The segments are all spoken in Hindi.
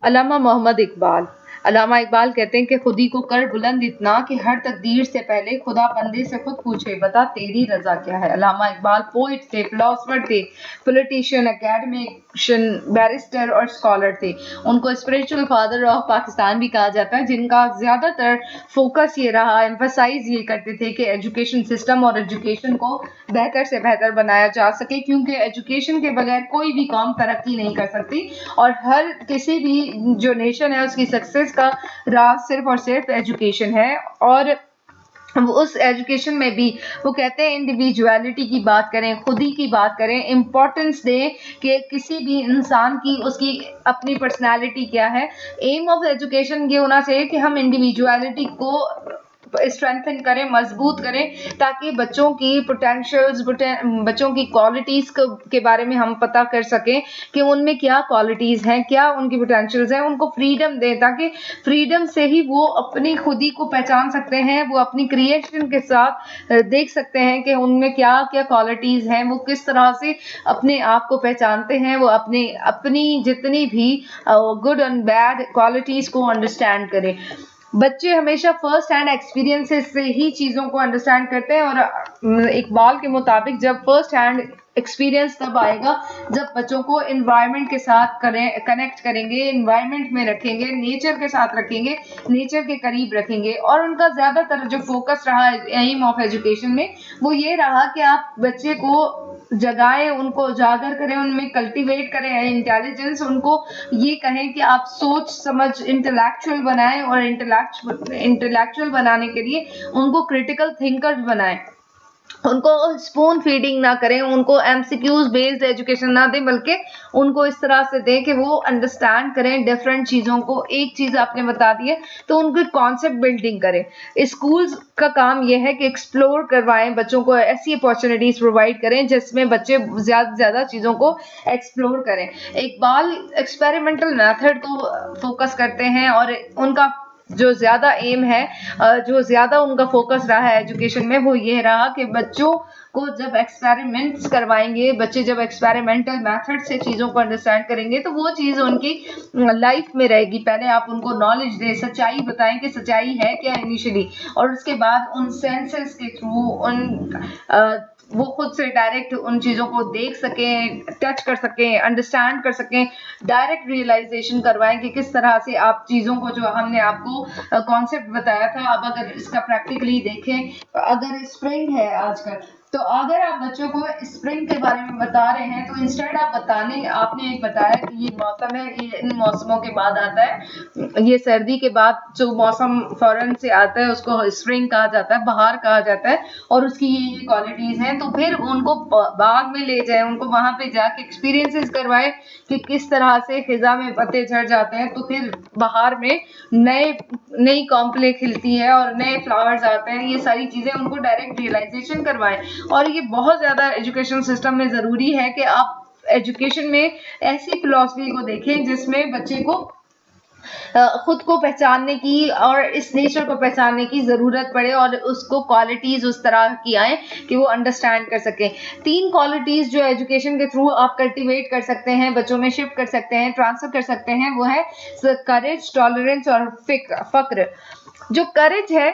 अल्लामा मोहम्मद इकबाल। अल्लामा इकबाल कहते हैं कि खुदी को कर बुलंद इतना कि हर तकदीर से पहले खुदा बंदे से खुद पूछे बता तेरी रजा क्या है। अल्लामा इकबाल पोइट थे, फिलोसफर थे, पॉलिटिशियन, एकेडमिशियन, बैरिस्टर और स्कॉलर थे। उनको स्पिरिचुअल फादर ऑफ पाकिस्तान भी कहा जाता है, जिनका ज्यादातर फोकस ये रहा, एम्फसाइज ये करते थे कि एजुकेशन सिस्टम और एजुकेशन को बेहतर से बेहतर बनाया जा सके, क्योंकि एजुकेशन के बगैर कोई भी कौम तरक्की नहीं कर सकती और हर किसी भी जो नेशन है उसकी सक्सेस का राज सिर्फ और सिर्फ एजुकेशन है। और उस एजुकेशन में भी वो कहते हैं इंडिविजुअलिटी की बात करें, खुदी की बात करें, इम्पोर्टेंस दें कि किसी भी इंसान की उसकी अपनी पर्सनालिटी क्या है। एम ऑफ एजुकेशन ये होना चाहिए कि हम इंडिविजुअलिटी को स्ट्रेंथन करें, मजबूत करें, ताकि बच्चों की पोटेंशियल्स, बच्चों की क्वालिटीज के बारे में हम पता कर सकें कि उनमें क्या क्वालिटीज हैं, क्या उनकी पोटेंशियल्स हैं। उनको फ्रीडम दें ताकि फ्रीडम से ही वो अपनी खुदी को पहचान सकते हैं, वो अपनी क्रिएशन के साथ देख सकते हैं कि उनमें क्या क्या क्वालिटीज हैं, वो किस तरह से अपने आप को पहचानते हैं, वो अपने अपनी जितनी भी गुड एंड बैड क्वालिटीज को अंडरस्टैंड करें। बच्चे हमेशा फर्स्ट हैंड एक्सपीरियंसेस से ही चीज़ों को अंडरस्टैंड करते हैं और इकबाल के मुताबिक जब फर्स्ट हैंड एक्सपीरियंस तब आएगा जब बच्चों को एनवायरनमेंट के साथ कनेक्ट करेंगे, एनवायरनमेंट में रखेंगे, नेचर के साथ रखेंगे, नेचर के करीब रखेंगे। और उनका ज़्यादातर जो फोकस रहा एम ऑफ एजुकेशन में वो ये रहा कि आप बच्चे को जगाएं, उनको उजागर करें, उनमें कल्टीवेट करें इंटेलिजेंस, उनको ये कहें कि आप सोच समझ इंटेलेक्चुअल बनाएं और इंटेलेक्चुअल बनाने के लिए उनको क्रिटिकल थिंकर्स बनाएं। उनको स्पून फीडिंग ना करें, उनको एमसीक्यूज बेस्ड एजुकेशन ना दें, बल्कि उनको इस तरह से दें कि वो अंडरस्टैंड करें डिफरेंट चीज़ों को। एक चीज़ आपने बता दी है तो उनकी कॉन्सेप्ट बिल्डिंग करें। स्कूल्स का काम यह है कि एक्सप्लोर करवाएं, बच्चों को ऐसी अपॉर्चुनिटीज प्रोवाइड करें जिसमें बच्चे ज़्यादा से ज़्यादा चीज़ों को एक्सप्लोर करें। इकबाल एक्सपेरिमेंटल मेथड को फोकस करते हैं और उनका जो ज़्यादा एम है, जो ज़्यादा उनका फोकस रहा है एजुकेशन में, वो ये रहा कि बच्चों को जब एक्सपेरिमेंट्स करवाएंगे, बच्चे जब एक्सपेरिमेंटल मेथड से चीज़ों को अंडरस्टैंड करेंगे तो वो चीज़ उनकी लाइफ में रहेगी। पहले आप उनको नॉलेज दें, सच्चाई बताएं कि सच्चाई है क्या इनिशियली, और उसके बाद उन सेंसेस के थ्रू वो खुद से डायरेक्ट उन चीज़ों को देख सकें, टच कर सकें, अंडरस्टैंड कर सकें, डायरेक्ट रियलाइजेशन करवाएं कि किस तरह से आप चीज़ों को, जो हमने आपको कॉन्सेप्ट बताया था, अब अगर इसका प्रैक्टिकली देखें, अगर स्प्रिंग है आजकल, तो अगर आप बच्चों को स्प्रिंग के बारे में बता रहे हैं तो इंस्टेड आप बताने, आपने एक बताया कि ये मौसम है, ये इन मौसमों के बाद आता है, ये सर्दी के बाद जो मौसम फौरन से आता है उसको स्प्रिंग कहा जाता है, बहार कहा जाता है, और उसकी ये क्वालिटीज हैं। तो फिर उनको बाग में ले जाए, उनको वहां पे जाके एक्सपीरियंसेस करवाए कि किस तरह से खिजा में पत्ते झड़ जाते हैं, तो फिर बहार में नई कॉम्प्ले खिलती है और नए फ्लावर्स आते हैं। ये सारी चीजें उनको डायरेक्ट रियलाइजेशन करवाएं। और ये बहुत ज्यादा एजुकेशन सिस्टम में जरूरी है कि आप एजुकेशन में ऐसी फिलॉसफी को देखें जिसमें बच्चे को खुद को पहचानने की और इस नेचर को पहचानने की जरूरत पड़े और उसको क्वालिटीज उस तरह की आए कि वो अंडरस्टैंड कर सके। 3 क्वालिटीज जो एजुकेशन के थ्रू आप कल्टीवेट कर सकते हैं, बच्चों में शिफ्ट कर सकते हैं, ट्रांसफर कर सकते हैं, वो है करेज, टॉलरेंस और फक्र। जो करेज है,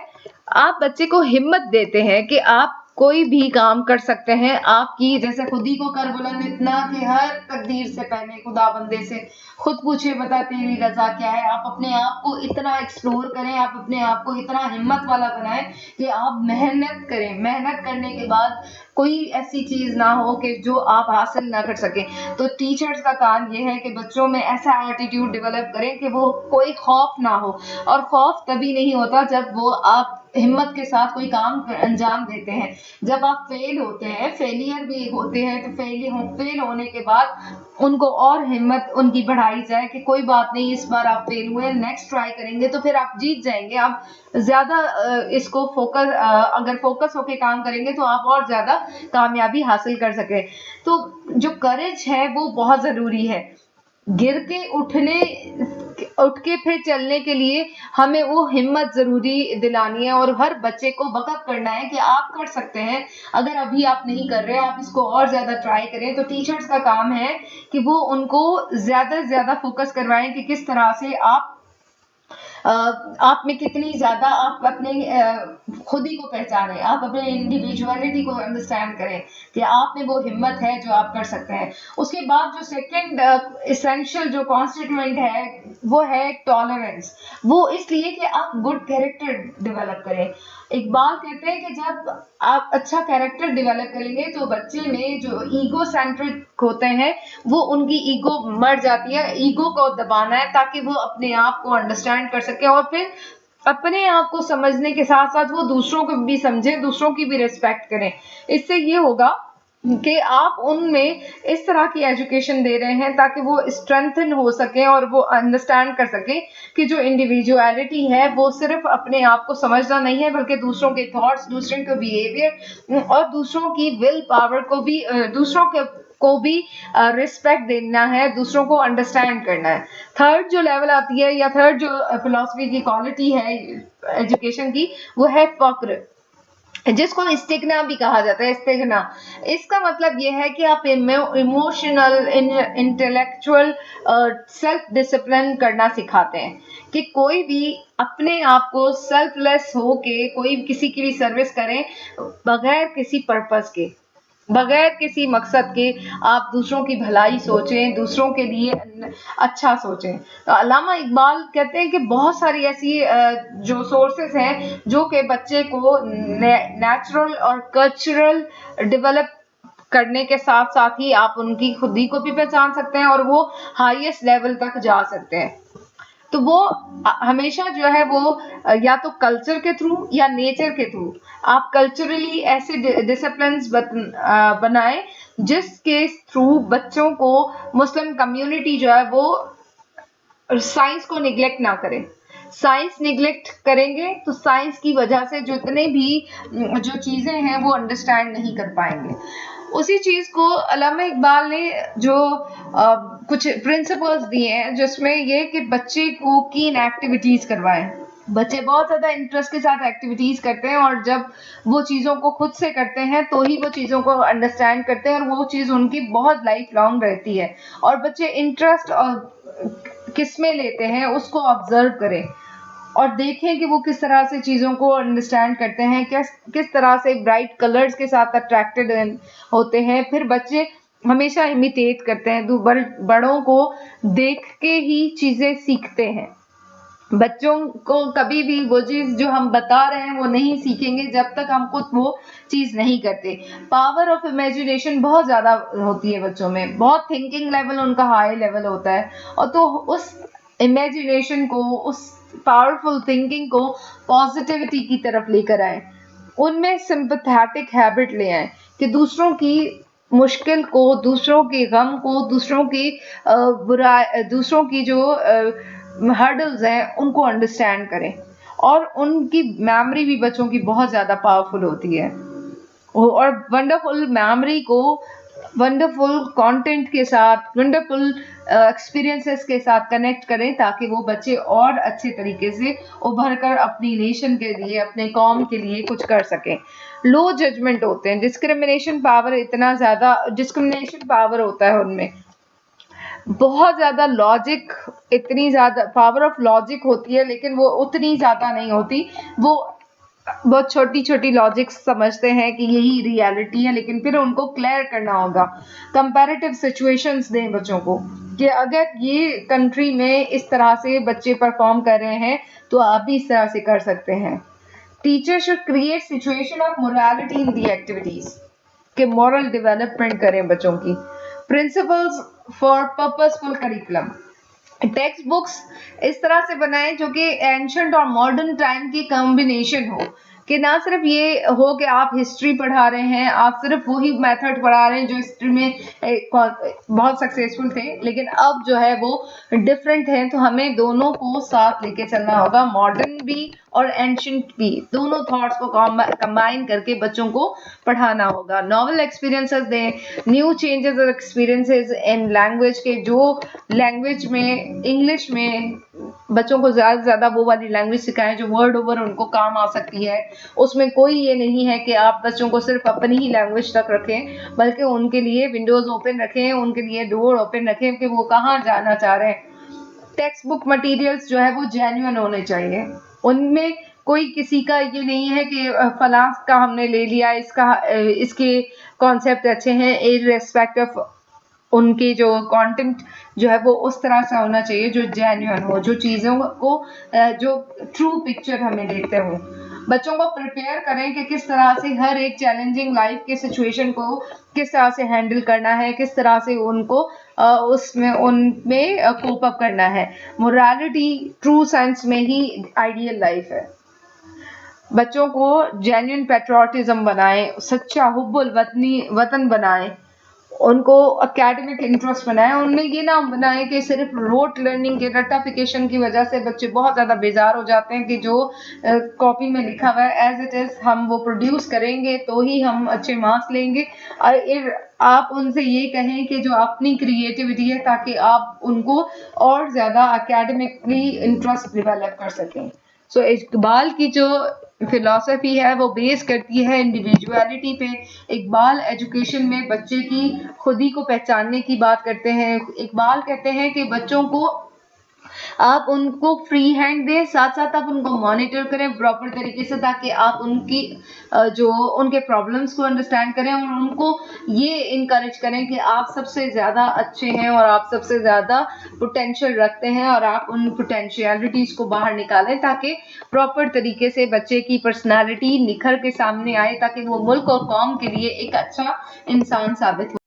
आप बच्चे को हिम्मत देते हैं कि आप कोई भी काम कर सकते हैं। आपकी जैसे खुदी को कर बुलंद इतना कि हर तकदीर से पहले खुदा बंदे से खुद पूछे बता तेरी रजा क्या है। आप अपने आप को इतना एक्सप्लोर करें, आप अपने आप को इतना हिम्मत वाला बनाएं कि आप मेहनत करें, मेहनत करने के बाद कोई ऐसी चीज ना हो कि जो आप हासिल ना कर सके। तो टीचर्स का काम यह है कि बच्चों में ऐसा एटीट्यूड डेवलप करें कि वो कोई खौफ ना हो, और खौफ तभी नहीं होता जब वो आप हिम्मत के साथ कोई काम अंजाम देते हैं। जब आप फेल होते हैं, फेलियर भी होते हैं, तो फेल होने के बाद उनको और हिम्मत उनकी बढ़ाई जाए कि कोई बात नहीं, इस बार आप फेल हुए, नेक्स्ट ट्राई करेंगे तो फिर आप जीत जाएंगे। आप ज्यादा इसको फोकस, अगर फोकस होके काम करेंगे तो आप और ज्यादा कामयाबी हासिल कर सके। तो जो करेज है वो बहुत जरूरी है। गिर के उठ के फिर चलने के लिए हमें वो हिम्मत जरूरी दिलानी है और हर बच्चे को बकअप करना है कि आप कर सकते हैं। अगर अभी आप नहीं कर रहे, आप इसको और ज्यादा ट्राई करें। तो टीचर्स का काम है कि वो उनको ज्यादा से ज्यादा फोकस करवाएं कि किस तरह से आप में कितनी ज्यादा आप अपने खुद ही को पहचानें, आप अपने इंडिविजुअलिटी को अंडरस्टैंड करें कि आप में वो हिम्मत है जो आप कर सकते हैं। उसके बाद जो सेकंड इसेंशियल जो कॉन्स्टिट्यूएंट है वो है टॉलरेंस। वो इसलिए कि आप गुड कैरेक्टर डेवलप करें। इकबाल कहते हैं कि जब आप अच्छा कैरेक्टर डेवलप करेंगे तो बच्चे में जो ईगो सेंट्रिक होते हैं वो उनकी ईगो मर जाती है। ईगो को दबाना है ताकि वो अपने आप को अंडरस्टैंड कर सके और फिर अपने आप को समझने के साथ साथ वो दूसरों को भी समझे, दूसरों की भी रिस्पेक्ट करें। इससे ये होगा कि आप उनमें इस तरह की एजुकेशन दे रहे हैं ताकि वो स्ट्रेंथन हो सके और वो अंडरस्टैंड कर सके कि जो इंडिविजुअलिटी है वो सिर्फ अपने आप को समझना नहीं है बल्कि दूसरों के थॉट्स, दूसरों के बिहेवियर और दूसरों की विल पावर को भी दूसरों के को भी रिस्पेक्ट देना है, दूसरों को अंडरस्टैंड करना है। थर्ड जो लेवल आती है या थर्ड जो फिलॉसफी की क्वालिटी है एजुकेशन की वो है फक्र, जिसको इस्तिगना भी कहा जाता है। इस्तिगना इसका मतलब ये है कि आप इमोशनल इंटेलेक्चुअल सेल्फ डिसिप्लिन करना सिखाते हैं कि कोई भी अपने आप को सेल्फलेस हो के कोई किसी की भी सर्विस करें बगैर किसी पर्पस के, बगैर किसी मकसद के। आप दूसरों की भलाई सोचें, दूसरों के लिए अच्छा सोचें। तो अल्लामा इकबाल कहते हैं कि बहुत सारी ऐसी जो सोर्सेस हैं जो कि बच्चे को नेचुरल और कल्चरल डेवलप करने के साथ साथ ही आप उनकी खुदी को भी पहचान सकते हैं और वो हाईएस्ट लेवल तक जा सकते हैं। तो वो हमेशा जो है वो या तो कल्चर के थ्रू या नेचर के थ्रू आप कल्चरली ऐसे डिसिप्लिन्स बनाएं जिसके थ्रू बच्चों को मुस्लिम कम्युनिटी जो है वो साइंस को निग्लेक्ट ना करें। साइंस निग्लेक्ट करेंगे तो साइंस की वजह से जितने भी जो चीजें हैं वो अंडरस्टैंड नहीं कर पाएंगे। उसी चीज को अल्लामा इकबाल ने जो कुछ प्रिंसिपल्स दिए हैं जिसमें ये कि बच्चे को कीन एक्टिविटीज करवाएं। बच्चे बहुत ज्यादा इंटरेस्ट के साथ एक्टिविटीज करते हैं और जब वो चीजों को खुद से करते हैं तो ही वो चीजों को अंडरस्टैंड करते हैं और वो चीज उनकी बहुत लाइफ लॉन्ग रहती है। और बच्चे इंटरेस्ट और किसमें लेते हैं उसको ऑब्जर्व करें और देखें कि वो किस तरह से चीज़ों को अंडरस्टैंड करते हैं, किस तरह से ब्राइट कलर्स के साथ अट्रैक्टेड होते हैं। फिर बच्चे हमेशा इमिटेट करते हैं, बड़ों को देख के ही चीज़ें सीखते हैं। बच्चों को कभी भी वो चीज जो हम बता रहे हैं वो नहीं सीखेंगे जब तक हम खुद वो चीज नहीं करते। पावर ऑफ इमेजिनेशन बहुत ज्यादा होती है बच्चों में, बहुत थिंकिंग लेवल उनका हाई लेवल होता है और तो उस इमेजिनेशन को, उस पावरफुल थिंकिंग को पॉजिटिविटी की तरफ लेकर आए। उनमें सिंपैथेटिक हैबिट ले आए कि दूसरों की मुश्किल को, दूसरों के गम को, दूसरों की जो हर्डल्स हैं उनको अंडरस्टैंड करें। और उनकी मेमोरी भी बच्चों की बहुत ज़्यादा पावरफुल होती है और वंडरफुल मेमोरी को वंडरफुल कंटेंट के साथ, वंडरफुल एक्सपीरियंसेस के साथ कनेक्ट करें ताकि वो बच्चे और अच्छे तरीके से उभर कर अपनी नेशन के लिए, अपने कौम के लिए कुछ कर सकें। लो जजमेंट होते हैं, डिस्क्रिमिनेशन पावर होता है उनमें, बहुत ज्यादा लॉजिक, इतनी ज्यादा पावर ऑफ लॉजिक होती है लेकिन वो उतनी ज्यादा नहीं होती। वो बहुत छोटी छोटी लॉजिक समझते हैं कि यही रियलिटी है, लेकिन फिर उनको क्लियर करना होगा। कंपैरेटिव सिचुएशंस दें बच्चों को कि अगर ये कंट्री में इस तरह से बच्चे परफॉर्म कर रहे हैं तो आप भी इस तरह से कर सकते हैं। Teacher should create situation of morality in the activities, के मॉरल डेवलपमेंट करें बच्चों की। Principles for purposeful curriculum, text books इस तरह से बनाएं जो कि एंशंट और मॉडर्न टाइम की कॉम्बिनेशन हो, कि ना सिर्फ ये हो कि आप हिस्ट्री पढ़ा रहे हैं, आप सिर्फ वही मेथड पढ़ा रहे हैं जो हिस्ट्री में बहुत सक्सेसफुल थे, लेकिन अब जो है वो डिफरेंट है। तो हमें दोनों को साथ लेके चलना होगा, मॉडर्न भी और एंशिएंट भी, दोनों थॉट्स को कंबाइन करके बच्चों को पढ़ाना होगा। नॉवल एक्सपीरियंसेस दें, न्यू चेंजेस और एक्सपीरियंसेस इन लैंग्वेज के, जो लैंग्वेज में इंग्लिश में बच्चों को ज़्यादा से ज़्यादा वो वाली लैंग्वेज सिखाएं जो वर्ड ओवर उनको काम आ सकती है। उसमें कोई ये नहीं है कि आप बच्चों को सिर्फ अपनी ही लैंग्वेज तक रखें, बल्कि उनके लिए विंडोज़ ओपन रखें, उनके लिए डोर ओपन रखें कि वो कहाँ जाना चाह रहे हैं। टेक्स्ट बुक मटेरियल्स जो है वो जेन्युइन होने चाहिए, उनमें कोई किसी का ये नहीं है कि फलां का हमने ले लिया, इसके कॉन्सेप्ट अच्छे हैं, इररिस्पेक्ट ऑफ उनके जो कंटेंट जो है वो उस तरह से होना चाहिए जो जेन्युइन हो, जो चीज़ों को जो ट्रू पिक्चर हमें देते हो। बच्चों को प्रिपेयर करें कि किस तरह से हर एक चैलेंजिंग लाइफ के सिचुएशन को किस तरह से हैंडल करना है, किस तरह से उनको उनमें कोप अप करना है। मोरालिटी ट्रू सेंस में ही आइडियल लाइफ है। बच्चों को जेन्युइन पैट्रियोटिज्म बनाएं, सच्चा हुब्बुल वतन बनाएं, उनको एकेडमिक इंटरेस्ट बनाएं, उनमें ये ना बनाएं कि सिर्फ रोट लर्निंग के रट्टाफिकेशन की वजह से बच्चे बहुत ज़्यादा बेजार हो जाते हैं कि जो कॉपी में लिखा हुआ है एज इट इज़ हम वो प्रोड्यूस करेंगे तो ही हम अच्छे मार्क्स लेंगे। और आप उनसे ये कहें कि जो अपनी क्रिएटिविटी है ताकि आप उनको और ज़्यादा एकेडमिकली इंटरेस्ट डेवलप कर सकें। सो इकबाल की जो फिलॉसफी है वो बेस करती है इंडिविजुअलिटी पे। इकबाल एजुकेशन में बच्चे की खुदी को पहचानने की बात करते हैं। इकबाल कहते हैं कि बच्चों को आप उनको फ्री हैंड दें, साथ साथ आप उनको मॉनिटर करें प्रॉपर तरीके से, ताकि आप उनकी जो उनके प्रॉब्लम्स को अंडरस्टैंड करें और उनको ये इनकरेज करें कि आप सबसे ज़्यादा अच्छे हैं और आप सबसे ज़्यादा पोटेंशियल रखते हैं और आप उन पोटेंशियलिटीज़ को बाहर निकालें ताकि प्रॉपर तरीके से बच्चे की पर्सनालिटी निखर के सामने आए, ताकि वो मुल्क और कौम के लिए एक अच्छा इंसान साबित हो।